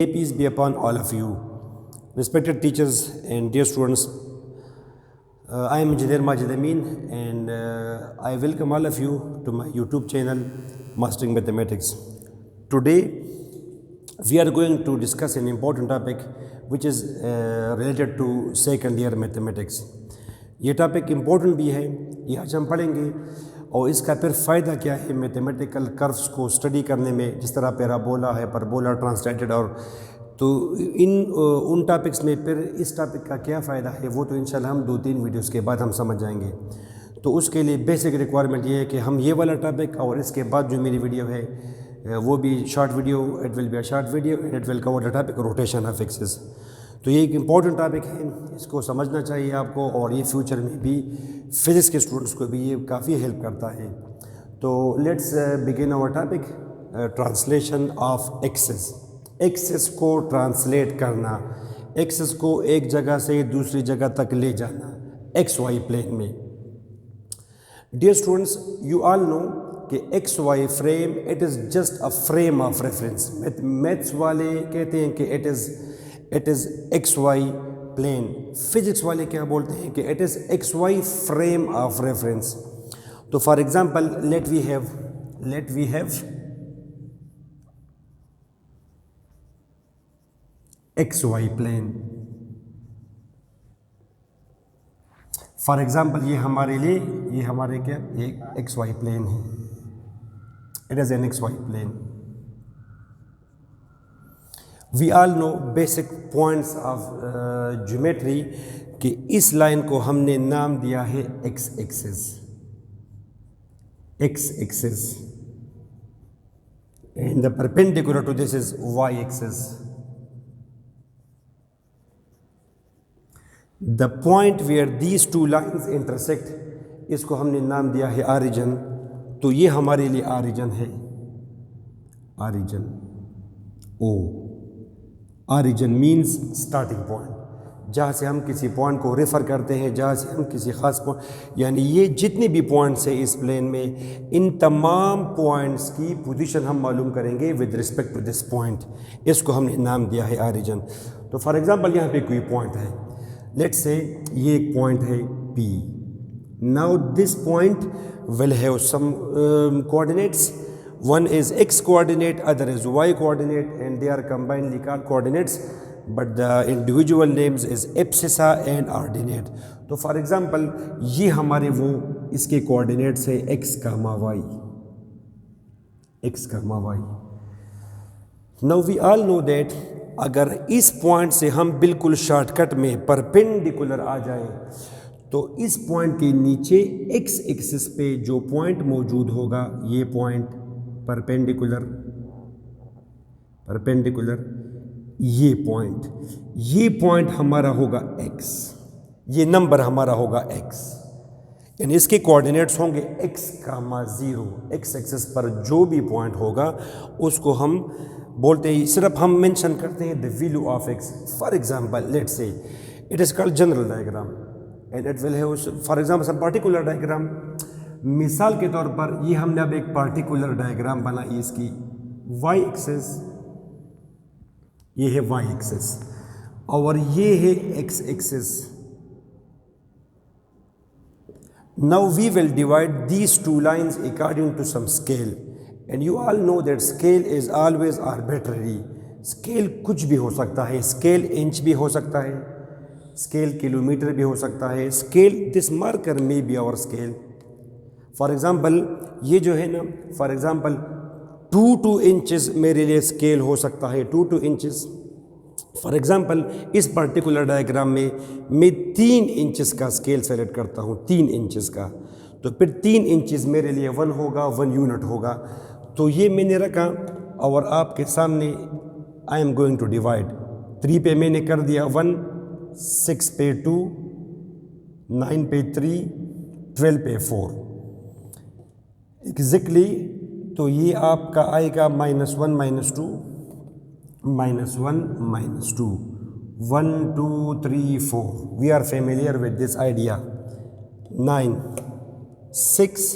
Peace be upon all of you. Respected teachers and dear students, I am Engineer Majid Amin and I welcome all of you to my YouTube channel Mastering Mathematics. Today we are going to discuss an important topic which is related to second year mathematics. ये topic important भी है, ये आज हम पढ़ेंगे और इसका फिर फ़ायदा क्या है मैथमेटिकल कर्व्स को स्टडी करने में, जिस तरह पैराबोला है, परबोला, ट्रांसलेटेड और तो उन टॉपिक्स में फिर इस टॉपिक का क्या फ़ायदा है वो तो इंशाल्लाह हम 2-3 वीडियोस के बाद हम समझ जाएंगे। तो उसके लिए बेसिक रिक्वायरमेंट ये है कि हम ये वाला टॉपिक और इसके बाद जो मेरी वीडियो है वो भी short video, it will be a short video and it will cover the topic rotation of axis. तो ये एक इम्पॉर्टेंट टॉपिक है, इसको समझना चाहिए आपको और ये फ्यूचर में भी फिज़िक्स के स्टूडेंट्स को भी ये काफ़ी हेल्प करता है। तो let's begin our topic, translation of axis. Axis को ट्रांसलेट करना, एक्सिस को एक जगह से दूसरी जगह तक ले जाना एक्स वाई प्लेन में। Dear students, you all know कि X Y frame it is just a frame of reference. Maths वाले कहते हैं कि it is X Y plane, physics वाले क्या बोलते हैं कि it is X Y frame of reference. तो for example let we have X Y plane. For example ये हमारे क्या एक एक्स वाई प्लेन है, it is an X Y plane. We all know basic points of geometry कि इस line को हमने नाम दिया है X axis and the perpendicular to this is Y axis. The point where these two lines intersect, इसको हमने नाम दिया है ऑरिजिन। तो ये हमारे लिए ऑरिजिन है, ऑरिजिन ओ। ऑरिजिन मीन्स स्टार्टिंग पॉइंट, जहाँ से हम किसी पॉइंट को रेफ़र करते हैं, जहाँ से हम किसी ख़ास पॉइंट, यानी ये जितने भी पॉइंट्स हैं इस प्लेन में, इन तमाम पॉइंट्स की पोजीशन हम मालूम करेंगे with respect to this point. इसको हमने नाम दिया है ऑरिजिन। तो फॉर एग्जांपल यहाँ पे कोई पॉइंट है, लेट्स से ये एक पॉइंट है P। Now this point will have some coordinates, one is x coordinate, other is y coordinate, and they are combinedly called coordinates, but the individual names is abscissa and ordinate. तो for example ये हमारे वो इसके coordinates है x, y। Now we all know that अगर इस point से हम बिल्कुल शॉर्टकट में परपेंडिकुलर आ जाए तो इस पॉइंट के नीचे x एक्सिस पे जो पॉइंट मौजूद होगा, ये पॉइंट परपेंडिकुलर, ये पॉइंट हमारा होगा x, ये नंबर हमारा होगा x, यानी इसके कोऑर्डिनेट्स होंगे x, 0। x एक्सिस पर जो भी पॉइंट होगा उसको हम बोलते हैं, सिर्फ हम मेंशन करते हैं the value of x। For example let's say it is called general diagram and it will have for example some particular diagram. मिसाल के तौर पर ये हमने अब एक पार्टिकुलर डायग्राम बनाई, इसकी y एक्सिस, ये है y एक्सिस और ये है x axis. Now we will divide these two lines according to some scale and you all know that scale is always arbitrary. Scale कुछ भी हो सकता है, स्केल इंच भी हो सकता है, स्केल किलोमीटर भी हो सकता है, scale this marker may be our scale. For example ये जो है ना, फॉर एग्ज़ाम्पल 2 इंचेस मेरे लिए स्केल हो सकता है, 2 इंचेस। फॉर एग्ज़ाम्पल इस पर्टिकुलर डायग्राम में मैं 3 इंचेस का स्केल सेलेक्ट करता हूँ, 3 इंचेस का, तो फिर 3 इंचेस मेरे लिए 1 होगा, 1 यूनिट होगा। तो ये मैंने रखा और आपके सामने I am going to divide. 3 पे मैंने कर दिया 1, 6 पे 2, 9 पे 3, 12 पे 4 एग्जैक्टली। तो ये आपका आएगा -1 -2, -1 -2, 1 2 3 4। We are familiar with this idea. 9 6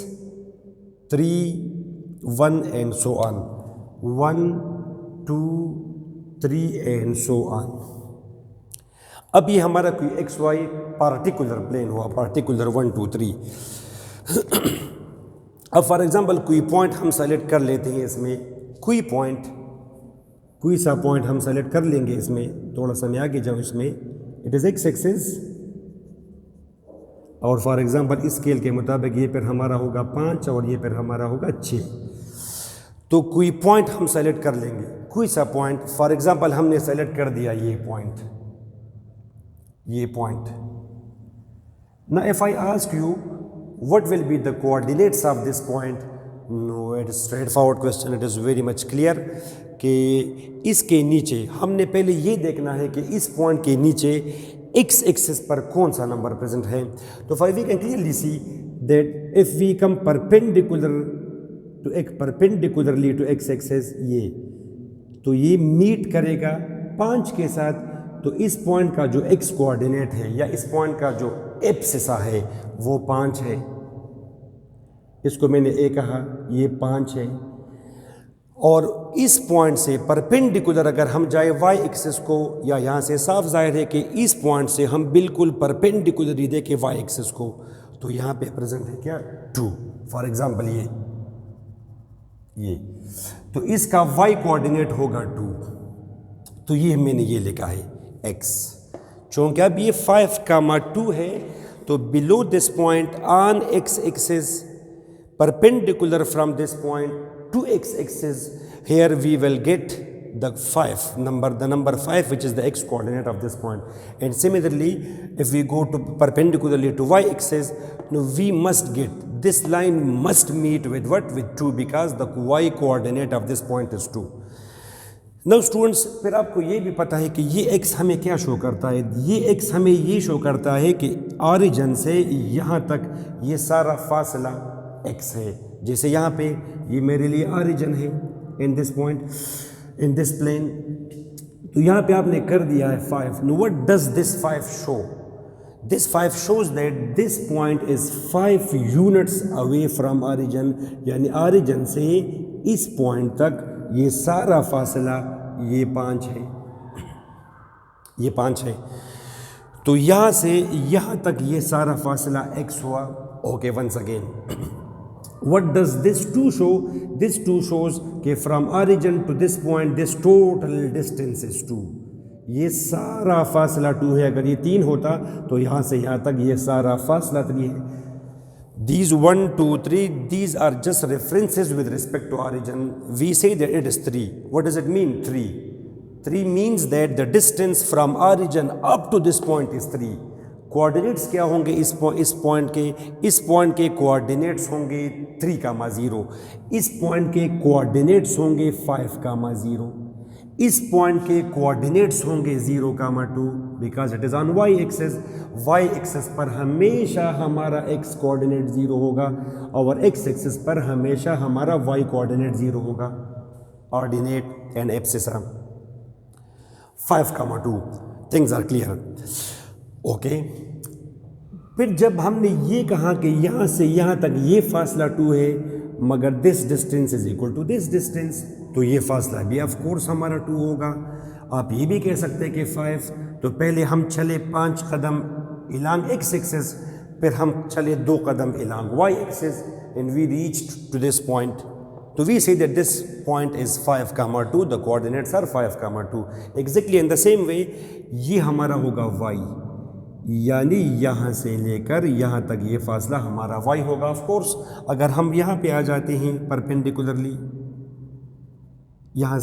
3 1 and so on, 1 2 3 and so on. अब ये हमारा कोई एक्स वाई पार्टिकुलर प्लेन हुआ, पार्टिकुलर 1 2 3। अब फॉर एग्जांपल कोई पॉइंट हम सेलेक्ट कर लेते हैं इसमें, कोई सा पॉइंट हम सेलेक्ट कर लेंगे इसमें, थोड़ा सा मैं आगे जाऊँ इसमें, इट इज़ एक्स एक्सिस, और फॉर एग्जांपल इस स्केल के मुताबिक ये फिर हमारा होगा 5 और ये फिर हमारा होगा 6। तो कोई पॉइंट हम सेलेक्ट कर लेंगे, कोई सा पॉइंट, फॉर एग्जांपल हमने सेलेक्ट कर दिया ये point. Now if I ask you what will be the coordinates of this point, no, it is straightforward question, it is very much clear कि इसके नीचे हमने पहले ये देखना है कि इस पॉइंट के नीचे x एक्सिस पर कौन सा नंबर प्रेजेंट है। तो five we can clearly see that if we come perpendicularly to x axis, ये तो ये मीट करेगा 5 के साथ। तो इस पॉइंट का जो x कोऑर्डिनेट है या इस पॉइंट का जो एब्सिसा है वो 5 है। इसको मैंने a कहा, ये 5 है। और इस पॉइंट से परपेंडिकुलर अगर हम जाए y एक्सिस को, या यहाँ से साफ जाहिर है कि इस पॉइंट से हम बिल्कुल परपेंडिकुलरली देखें y एक्सिस को, तो यहाँ पे प्रेजेंट है क्या 2, फॉर एग्जांपल ये तो इसका y कोऑर्डिनेट होगा 2। तो ये मैंने ये लिखा है x। चूँकि अब ये 5, 2 है, तो below this point on x axis perpendicular from this point to x axis, here we will get the number 5, which is the x coordinate of this point. And similarly, if we go to perpendicularly to y axis, we must get this line must meet with what, with 2, because the y coordinate of this point is 2. Now students, फिर आपको ये भी पता है कि ये x हमें क्या शो करता है, ये x हमें ये शो करता है कि ऑरिजिन से यहाँ तक ये सारा फासला x है। जैसे यहाँ पे ये मेरे लिए ऑरिजिन है in this point, in this plane, तो यहाँ पे आपने कर दिया है 5। No what does this 5 show? This 5 shows that this point is 5 units away from origin, यानी ऑरिजिन से इस पॉइंट तक ये सारा फासला ये 5 है, ये 5 है। तो यहाँ से यहाँ तक ये सारा फासला x हुआ। Okay, once again, what does this 2 show? This 2 shows कि from origin to this point this total distance is 2। ये सारा फासला 2 है। अगर ये 3 होता तो यहाँ से यहाँ तक ये सारा फासला 3 है। These 1 2 3, these are just references with respect to origin. We say that it is 3. What does it mean 3? 3 means that the distance from origin up to this point is 3. Coordinates क्या होंगे इस पॉइंट के coordinates होंगे 3,0, इस point के coordinates होंगे 5,0, इस point के कोऑर्डिनेट्स होंगे 0,2, because it is on y axis. y axis पर हमेशा हमारा x कोऑर्डिनेट 0 होगा और x एक्सेस पर हमेशा हमारा y कोऑर्डिनेट 0 होगा। Ordinate and abscissa 5,2, things are clear. Okay, फिर जब हमने ये कहा कि यहाँ से यहाँ तक ये फासला 2 है, मगर this distance is equal to this distance, तो ये फासला भी ऑफ कोर्स हमारा 2 होगा। आप ये भी कह सकते हैं कि 5। तो पहले हम चले 5 कदम इलांग x एक्सिस, फिर हम चले 2 कदम along y axis, and we reached to this point. तो we say that this point is 5,2, the coordinates are 5,2। Exactly in the same way ये हमारा होगा y, यानी यहाँ से लेकर यहाँ तक ये फासला हमारा y होगा। ऑफ कोर्स अगर हम यहाँ पे आ जाते हैं परपेंडिकुलरली, यहाँ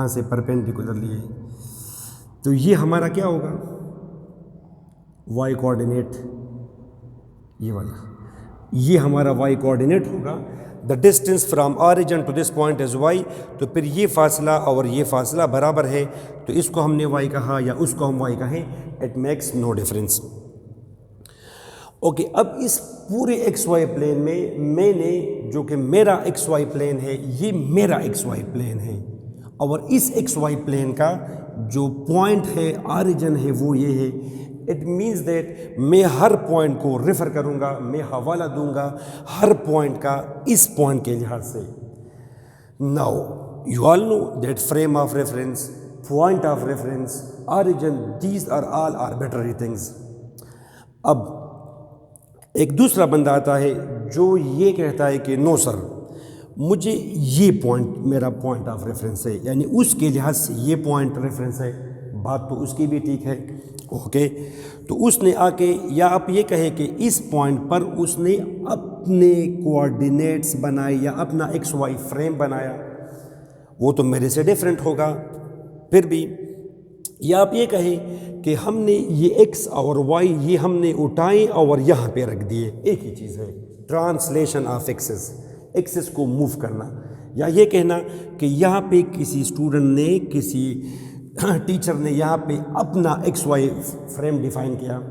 से परपेंडिकुलरली है, तो ये हमारा क्या होगा y कोऑर्डिनेट, ये वाला, ये हमारा y कोऑर्डिनेट होगा। The distance from origin to this point is y। तो फिर ये फासला और ये फासला बराबर है, तो इसको हमने y कहा या उसको हम y कहें, it makes no difference. Okay, अब इस पूरे XY प्लेन में मैंने, जो कि मेरा XY प्लेन है, ये मेरा XY प्लेन है, और इस XY प्लेन का जो पॉइंट है, ऑरिजिन है, वो ये है। इट मीन्स दैट मैं हर पॉइंट को रेफ़र करूँगा, मैं हवाला दूंगा हर पॉइंट का इस पॉइंट के लिहाज से। Now you all know that frame of reference, point of reference, origin, these are all arbitrary things. अब एक दूसरा बंदा आता है जो ये कहता है कि नो सर, मुझे ये पॉइंट मेरा पॉइंट ऑफ रेफरेंस है, यानी उसके लिहाज से ये पॉइंट रेफरेंस है। बात तो उसकी भी ठीक है, ओके। तो उसने आके, या आप ये कहे कि इस पॉइंट पर उसने अपने कोऑर्डिनेट्स बनाए या अपना एक्स वाई फ्रेम बनाया, वो तो मेरे से डिफरेंट होगा फिर भी। या आप ये कहें कि हमने ये एक्स और वाई ये हमने उठाए और यहाँ पे रख दिए, एक ही चीज़ है, ट्रांसलेशन ऑफ एक्सेस, एक्सेस को मूव करना। या ये कहना कि यहाँ पे किसी स्टूडेंट ने, किसी टीचर ने यहाँ पे अपना एक्स वाई फ्रेम डिफाइन किया।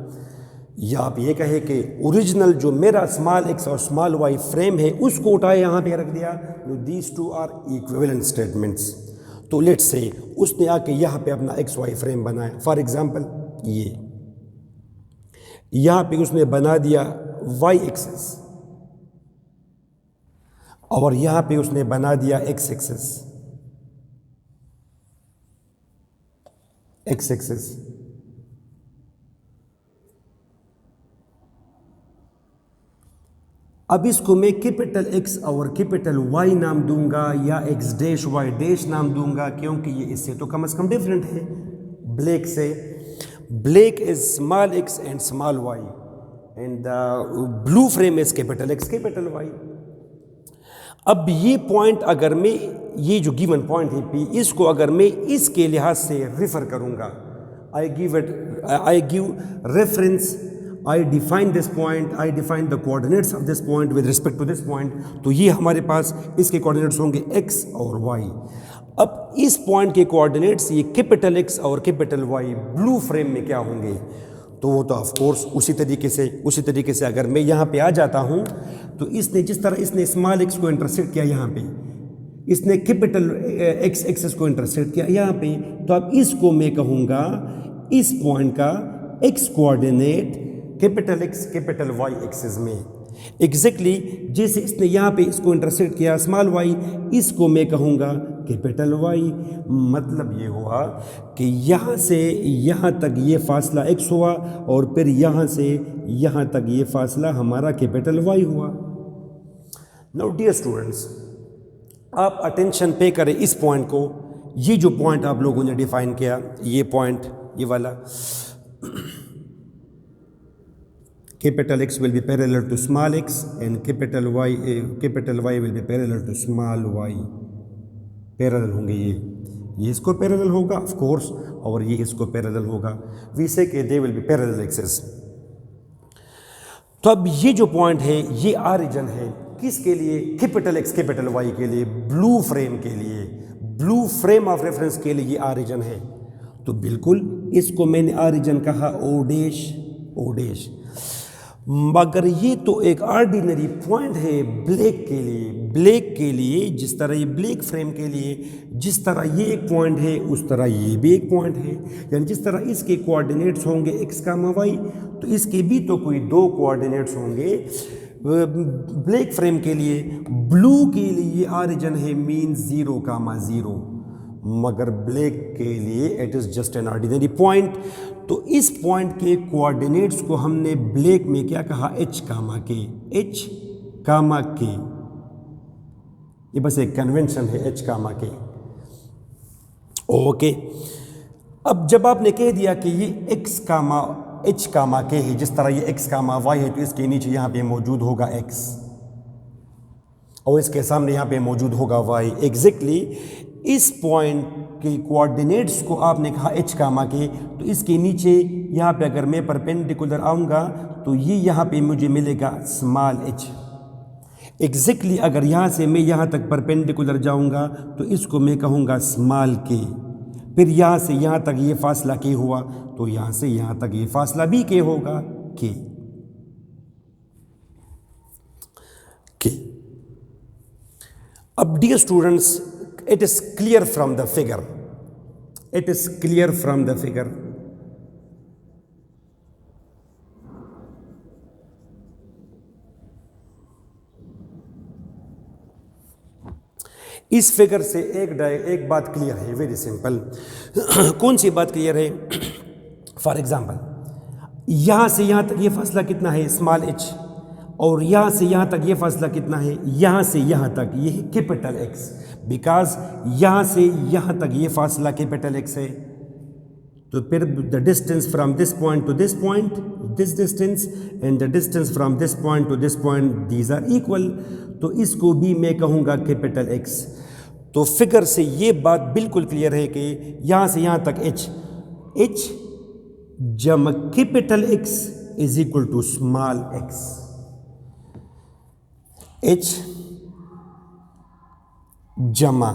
या आप ये कहे कि ओरिजिनल जो मेरा स्मॉल एक्स और स्मॉल वाई फ्रेम है उसको उठाए यहाँ पे रख दिया। These two are equivalent statements. तो लेट्स से उसने आके यहाँ पे अपना एक्स वाई फ्रेम बनाया, फॉर एग्जांपल ये यहाँ पे उसने बना दिया वाई एक्सेस और यहाँ पे उसने बना दिया एक्स एक्सेस, एक्स एक्सेस। अब इसको मैं कैपिटल एक्स और कैपिटल वाई नाम दूंगा या एक्स डैश वाई डैश नाम दूंगा, क्योंकि ये इससे तो कम से कम डिफरेंट है ब्लैक से। Black is small X and small Y and the blue frame is capital X capital Y. अब ये पॉइंट अगर मैं, ये जो गिवन पॉइंट है पी, इसको अगर मैं इसके लिहाज से रेफर करूंगा, I give reference, I define this point, I define the coordinates of this point with respect to this point, तो ये हमारे पास इसके कोऑर्डिनेट्स होंगे x और y। अब इस पॉइंट के कोऑर्डिनेट्स ये कैपिटल x और कैपिटल y ब्लू फ्रेम में क्या होंगे, तो वो तो ऑफ कोर्स उसी तरीके से अगर मैं यहाँ पे आ जाता हूँ, तो इसने जिस तरह इसने स्मॉल x को इंटरसेक्ट किया यहाँ पे, इसने कैपिटल x एक्सेस को इंटरसेक्ट किया यहाँ पे, तो अब इसको मैं कहूँगा इस पॉइंट का x coordinate capital X capital Y axes में। एग्जैक्टली जैसे इसने यहाँ पे इसको इंटरसेक्ट किया स्मॉल वाई, इसको मैं कहूँगा कैपिटल वाई। मतलब ये हुआ कि यहाँ से यहाँ तक ये फासला x हुआ और फिर यहाँ से यहाँ तक ये फासला हमारा कैपिटल वाई हुआ। नाउ डियर स्टूडेंट्स, आप अटेंशन पे करें इस पॉइंट को। ये जो पॉइंट आप लोगों ने डिफाइन किया, ये पॉइंट, ये वाला, capital X will be parallel to small x and capital Y will be parallel to small y। Parallel होंगे ये इसको पैरेलल होगा ऑफ कोर्स, और ये इसको पैरेलल होगा। वी से के they will be parallel axes. तो अब ये जो पॉइंट है ये ऑरिजिन है किसके लिए, कैपिटल एक्स कैपिटल वाई के लिए, ब्लू फ्रेम के लिए, ब्लू फ्रेम ऑफ रेफरेंस के लिए ये ऑरिजिन है। तो बिल्कुल इसको मैंने ऑरिजिन कहा ओ डैश ओ डैश। मगर ये तो एक ऑर्डिनरी पॉइंट है ब्लैक के लिए जिस तरह ये ब्लैक फ्रेम के लिए, जिस तरह ये एक पॉइंट है उस तरह ये भी एक पॉइंट है। यानी जिस तरह इसके कोऑर्डिनेट्स होंगे एक्स कामा वाई, तो इसके भी तो कोई दो कोऑर्डिनेट्स होंगे ब्लैक फ्रेम के लिए। ब्लू के लिए ऑरिजिन है मीन 0, 0, मगर ब्लैक के लिए it is just an ordinary point. तो इस पॉइंट के कोऑर्डिनेट्स को हमने ब्लैक में क्या कहा, h कामा के। ये बस एक कन्वेंशन है h कामा के, ओके। अब जब आपने कह दिया कि ये x कामा h कामा के है, जिस तरह ये x कामा y है, तो इसके नीचे यहाँ पे मौजूद होगा x और इसके सामने यहाँ पे मौजूद होगा y। एग्जैक्टली इस पॉइंट के कोऑर्डिनेट्स को आपने कहा h कामा के, तो इसके नीचे यहाँ पे अगर मैं परपेंडिकुलर आऊँगा तो ये यहाँ पे मुझे मिलेगा स्मॉल h। एग्जैक्टली अगर यहाँ से मैं यहाँ तक परपेंडिकुलर जाऊँगा तो इसको मैं कहूँगा स्मॉल के। फिर यहाँ से यहाँ तक ये फासला के हुआ, तो यहाँ से यहाँ तक ये फासला भी के होगा के। अब dear students, it is clear from the figure, इस फिगर से एक बात क्लियर है, वेरी सिंपल। कौन सी बात क्लियर है? फॉर एग्जाम्पल, यहाँ से यहाँ तक ये फासला कितना है? Small h। और यहाँ से यहाँ तक ये फासला कितना है? यहाँ से यहाँ तक ये है कैपिटल X, बिकॉज यहाँ से यहाँ तक ये फासला कैपिटल X है। तो फिर the distance from this point to this point, this distance, and the distance from this point to this point, these are equal. तो इसको भी मैं कहूँगा कैपिटल X। तो फिगर से ये बात बिल्कुल क्लियर है कि यहाँ से यहाँ तक h जमा capital X is equal to small x। h जमा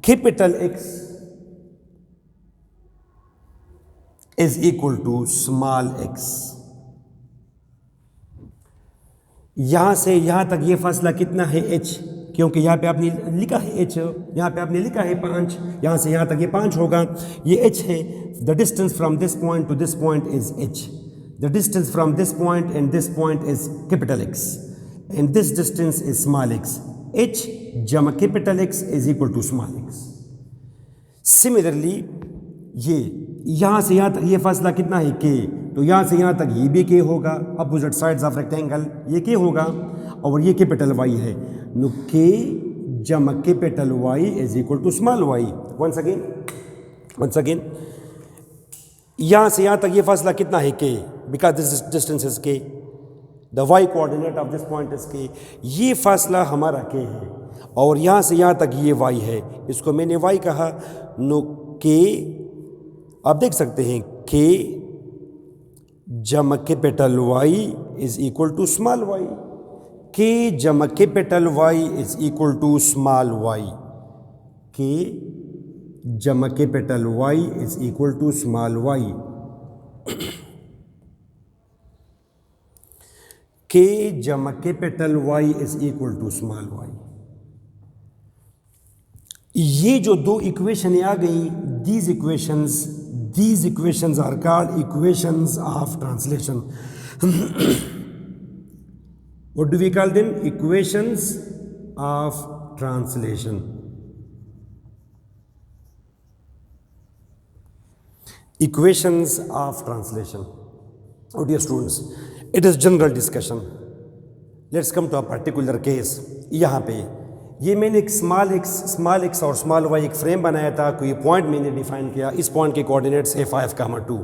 capital X is equal to small x। यहां से यहां तक ये फासला कितना है? h, क्योंकि यहाँ पे आपने लिखा है h, यहाँ पे आपने लिखा है 5, यहाँ से यहाँ तक ये 5 होगा, ये h है। The distance from this point to this point is h। The distance from this point and this point is capital X and this distance is small x। h जमा capital X is equal to small x। Similarly ये यहाँ से यहाँ तक ये फासला कितना है? k। तो यहाँ से यहाँ तक ये भी k होगा, अपोजिट साइड्स ऑफ रेक्टेंगल, ये k होगा, और ये कैपिटल Y है। नो k जमा capital Y is equal to small y। Once again यहाँ से यहाँ तक ये फासला कितना है? k, because this distance is k। The y coordinate of this point is k। ये फासला हमारा k है, और यहाँ से यहाँ तक ये y है, इसको मैंने y कहा। नो k, आप देख सकते हैं, k जमा capital Y is equal to small y। k जमा capital Y is equal to small y। k जमा capital Y is equal to small y। k जमा capital Y is equal to small y। ये जो दो equation आ गई, these equations are called equations of translation. What do we call them? Equations of translation. Equations of translation. Oh dear students, it is general discussion. Let's come to a particular case. यहाँ पे ये मैंने एक small x और small y एक frame बनाया था, कोई पॉइंट मैंने डिफाइन किया, इस पॉइंट के कोऑर्डिनेट्स है 5, 2।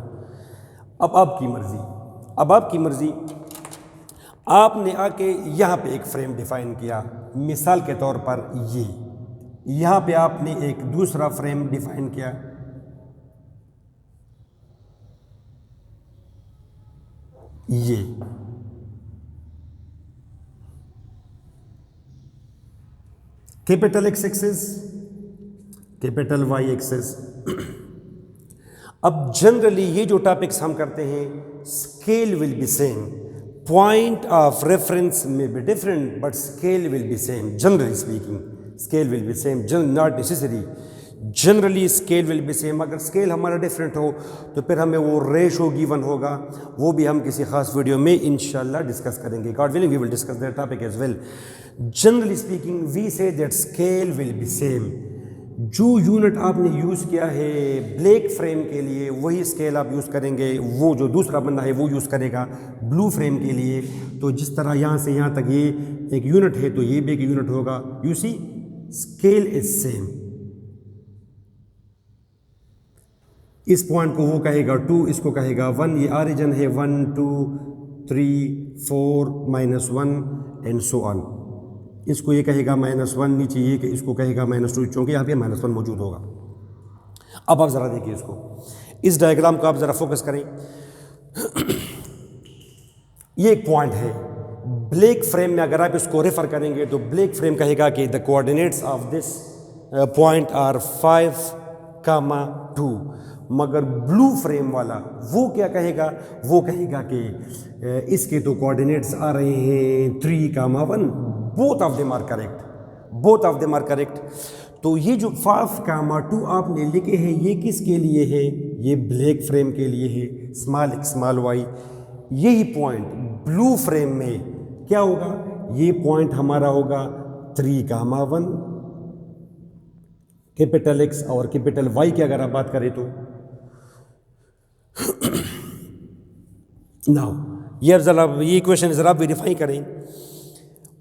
अब आपकी मर्जी, आपने आके यहाँ पे एक फ्रेम डिफाइन किया। मिसाल के तौर पर यहाँ पे आपने एक दूसरा फ्रेम डिफाइन किया, ये capital X axis, capital Y axis. अब जनरली ये जो टॉपिक्स हम करते हैं, scale will be same, point of reference में be different, but scale will be same. Generally speaking scale will be same, not necessary, generally scale will be same. अगर scale हमारा different हो तो फिर हमें वो रेशो गिवन होगा, वो भी हम किसी खास वीडियो में इंशाल्लाह डिस्कस करेंगे। God willing we will discuss that topic as well. Generally speaking we say that scale will be same. जो यूनिट आपने यूज़ किया है ब्लैक फ्रेम के लिए, वही स्केल आप यूज़ करेंगे, वो जो दूसरा बंदा है वो यूज़ करेगा ब्लू फ्रेम के लिए। तो जिस तरह यहाँ से यहाँ तक ये एक यूनिट है, तो ये भी एक यूनिट होगा। You see, scale is same. इस पॉइंट को वो कहेगा 2, इसको कहेगा 1, ये ऑरिजिन है 1 2 3 4 -1 एंड सो ऑन। इसको ये कहेगा -1, नीचे ये कि इसको कहेगा -2, क्योंकि यहाँ पे -1 मौजूद होगा। अब आप ज़रा देखिए इसको, इस डायग्राम को आप ज़रा फोकस करें। ये एक पॉइंट है ब्लैक फ्रेम में, अगर आप इसको रेफर करेंगे तो ब्लैक फ्रेम कहेगा कि the coordinates of this point are 5, 2। मगर ब्लू फ्रेम वाला वो क्या कहेगा? वो कहेगा कि इसके तो कोऑर्डिनेट्स आ रहे हैं 3, 1। Both of them are correct. तो ये जो 5, 2 आपने लिखे हैं, ये किसके लिए है? ये ब्लैक फ्रेम के लिए है, स्मॉल x स्मॉल y। यही पॉइंट ब्लू फ्रेम में क्या होगा? ये पॉइंट हमारा होगा 3, 1 कैपिटल एक्स और कैपिटल वाई की अगर आप बात करें तो नाउ ये जरा ये इक्वेशन ज़रा वेरीफाई करें.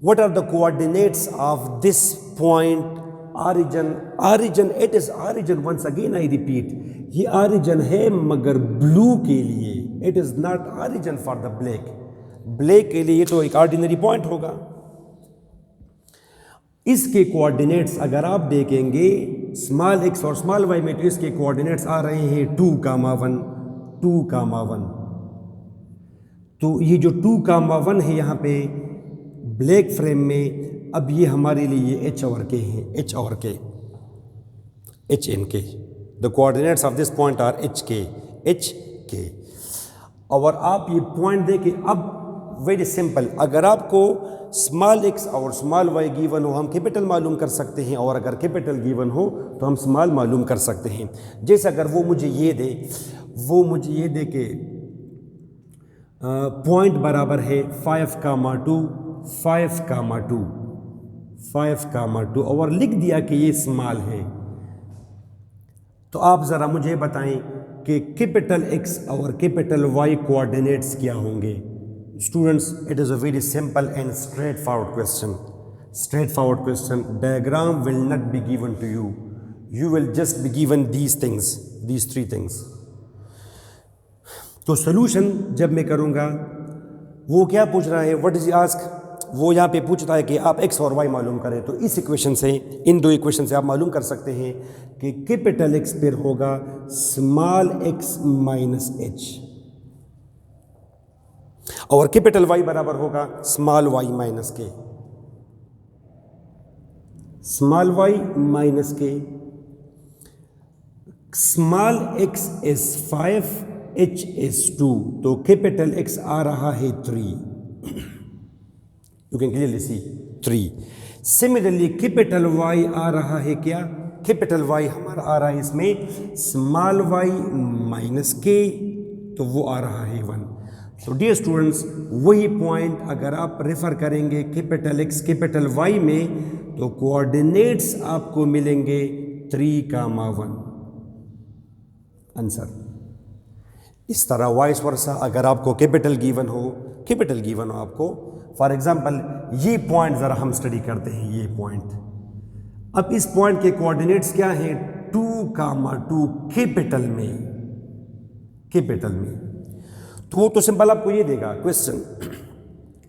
What are the coordinates of this point origin it is origin once again I repeat, ये ऑरिजिन है मगर ब्लू के लिए, it is not origin for the black के लिए तो एक ऑर्डिनरी पॉइंट होगा. इसके कोऑर्डिनेट्स अगर आप देखेंगे स्मॉल एक्स और स्मॉल वाई में, तो इसके कोऑर्डिनेट्स आ रहे हैं 2,1 2,1. तो ये जो 2,1 है यहाँ पे ब्लैक फ्रेम में, अब ये हमारे लिए एच और के हैं, एच एन के. The coordinates of this point R H के. और आप ये पॉइंट देखें. अब वेरी सिंपल, अगर आपको स्मॉल एक्स और स्मॉल वाई गिवन हो हम कैपिटल मालूम कर सकते हैं, और अगर कैपिटल गिवन हो तो हम स्मॉल मालूम कर सकते हैं. जैसे अगर वो मुझे ये दे कि पॉइंट बराबर है 5,2 और लिख दिया कि ये स्मॉल है, तो आप ज़रा मुझे बताएं कि कैपिटल एक्स और कैपिटल वाई कोऑर्डिनेट्स क्या होंगे. Students, it is a very simple and straightforward question. Diagram will not be given to you, you will just be given these three things. तो सोल्यूशन जब मैं करूँगा, वो क्या पूछ रहा है, व्हाट इज आस्क, वो यहाँ पे पूछता है कि आप एक्स और वाई मालूम करें. तो इस इक्वेशन से, इन दो इक्वेशन से आप मालूम कर सकते हैं कि कैपिटल एक्स पर होगा स्मॉल एक्स माइनस एच, और कैपिटल वाई बराबर होगा small Y minus K. Small Y minus K. Small X is 5, H is 2, तो कैपिटल एक्स आ रहा है 3. You can clearly see 3. Similarly capital Y आ रहा है क्या, कैपिटल वाई हमारा आ रहा है इसमें स्मॉल वाई माइनस के, तो वो आ रहा है 1. तो डियर स्टूडेंट्स, वही पॉइंट अगर आप रेफर करेंगे कैपिटल एक्स कैपिटल वाई में, तो कोऑर्डिनेट्स आपको मिलेंगे 3,1 आंसर. इस तरह वाइस वर्सा, अगर आपको कैपिटल गिवन हो आपको, फॉर एग्जांपल ये पॉइंट ज़रा हम स्टडी करते हैं. ये पॉइंट, अब इस पॉइंट के कोऑर्डिनेट्स क्या हैं, 2,2 कैपिटल में. तो वो तो सिंपल आपको ये देगा क्वेश्चन,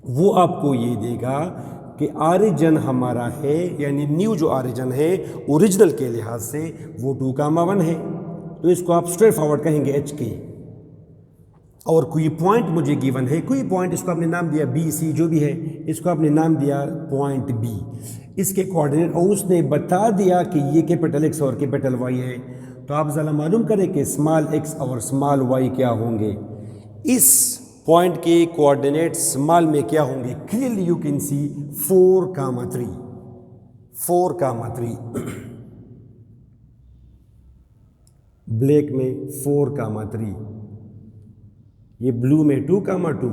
वो आपको ये देगा कि ऑरिजिन हमारा है, यानी न्यू जो ऑरिजिन है ओरिजिनल के लिहाज से वो 2,1 है, तो इसको आप स्ट्रेट फॉरवर्ड कहेंगे एच के. और कोई पॉइंट मुझे गिवन है, कोई पॉइंट, इसको आपने नाम दिया बी सी जो भी है, इसको आपने नाम दिया पॉइंट बी, इसके कोऑर्डिनेट, और उसने बता दिया कि ये कैपिटल एक्स और कैपिटल वाई है. तो आप ज़रा मालूम करें कि स्मॉल एक्स और स्मॉल वाई क्या होंगे. इस पॉइंट के कोऑर्डिनेट स्मॉल में क्या होंगे, clearly you can see 4,3. Black में 4,3, ये ब्लू में 2,2,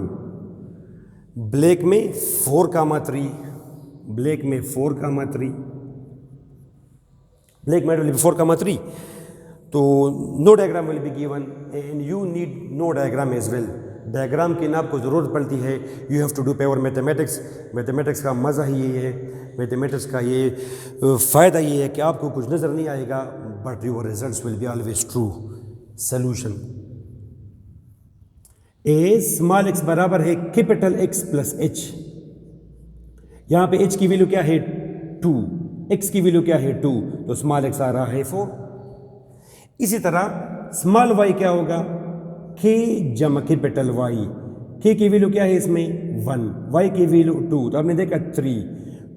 ब्लैक में 4,3, ब्लैक में 4,3, ब्लैक में 4,3. तो no diagram will be given and you need no diagram as well. Diagram की ना आपको ज़रूरत पड़ती है. You have to do pure mathematics का मज़ा ही ये है, मैथमेटिक्स का ये फ़ायदा ये है कि आपको कुछ नज़र नहीं आएगा, but your results will be always true. Solution, A small x बराबर है कैपिटल एक्स प्लस एच. यहाँ पे एच की वैल्यू क्या है 2, एक्स की वैल्यू क्या है 2, तो स्मॉल एक्स आ रहा है 4. इसी तरह स्मॉल वाई क्या होगा, के जमा कैपिटल वाई. के की वैल्यू क्या है इसमें 1, वाई की वैल्यू 2, तो आपने देखा 3.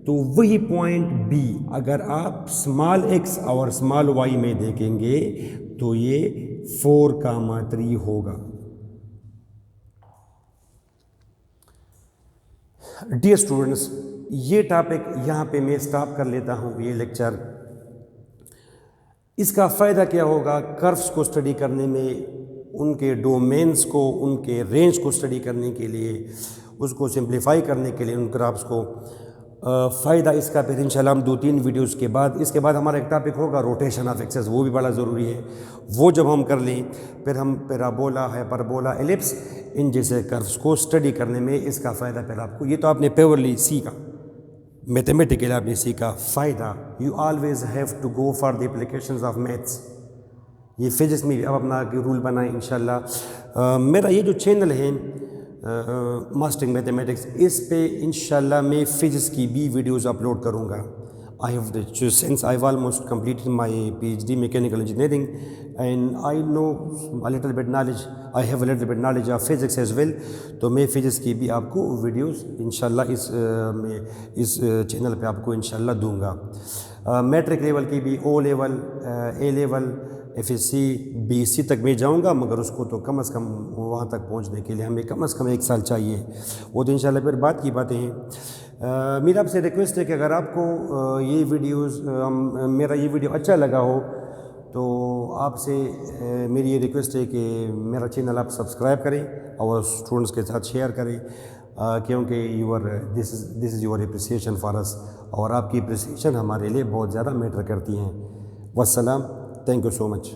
तो वही पॉइंट बी अगर आप स्मॉल एक्स और स्मॉल वाई में देखेंगे तो ये 4,3 होगा. डियर स्टूडेंट्स, ये टॉपिक यहाँ पे मैं स्टॉप कर लेता हूँ, ये लेक्चर. इसका फ़ायदा क्या होगा, कर्व्स को स्टडी करने में, उनके डोमेन्स को, उनके रेंज को स्टडी करने के लिए, उसको सिंप्लीफाई करने के लिए, उन ग्राफ्स को फ़ायदा इसका फिर इंशाल्लाह हम 2-3 वीडियोस के बाद, इसके बाद हमारा एक टॉपिक होगा रोटेशन ऑफ एक्सेस, वो भी बड़ा ज़रूरी है। वो जब हम कर लें फिर हम पैराबोला, हाइपरबोला, एलिप्स, इन जैसे कर्व्स को स्टडी करने में इसका फ़ायदा फिर आपको, ये तो आपने प्योरली सीखा, मैथमेटिकल आपने सीखा फ़ायदा। You always have to go for the applications of maths. ये फिजिक्स में भी अब अपना रूल बनाएं इंशाल्लाह। मेरा ये जो चैनल है मास्टरिंग मैथमेटिक्स, इस पे इंशाल्लाह मैं फ़िज़िक्स की भी वीडियोस अपलोड करूँगा। I have since I've almost completed my PhD mechanical engineering and I know a little bit knowledge, I have a little bit knowledge of physics as well। तो मैं physics की भी आपको videos इंशाल्लाह इस channel पे आपको इंशाल्लाह दूंगा। मैट्रिक लेवल की भी, ओ लेवल, ए लेवल, FSC, BSc तक मैं जाऊंगा, मगर उसको तो कम से कम वहाँ तक पहुँचने के लिए हमें कम से कम 1 साल चाहिए। वो तो इंशाल्लाह फिर बात की बातें हैं। मेरा आपसे रिक्वेस्ट है कि अगर आपको ये वीडियोस मेरा ये वीडियो अच्छा लगा हो तो आपसे मेरी ये रिक्वेस्ट है कि मेरा चैनल आप सब्सक्राइब करें और स्टूडेंट्स के साथ शेयर करें, क्योंकि this is your appreciation for us, और आपकी एप्रिसिएशन हमारे लिए बहुत ज़्यादा मैटर करती हैं। वस्सलाम, थैंक यू सो मच।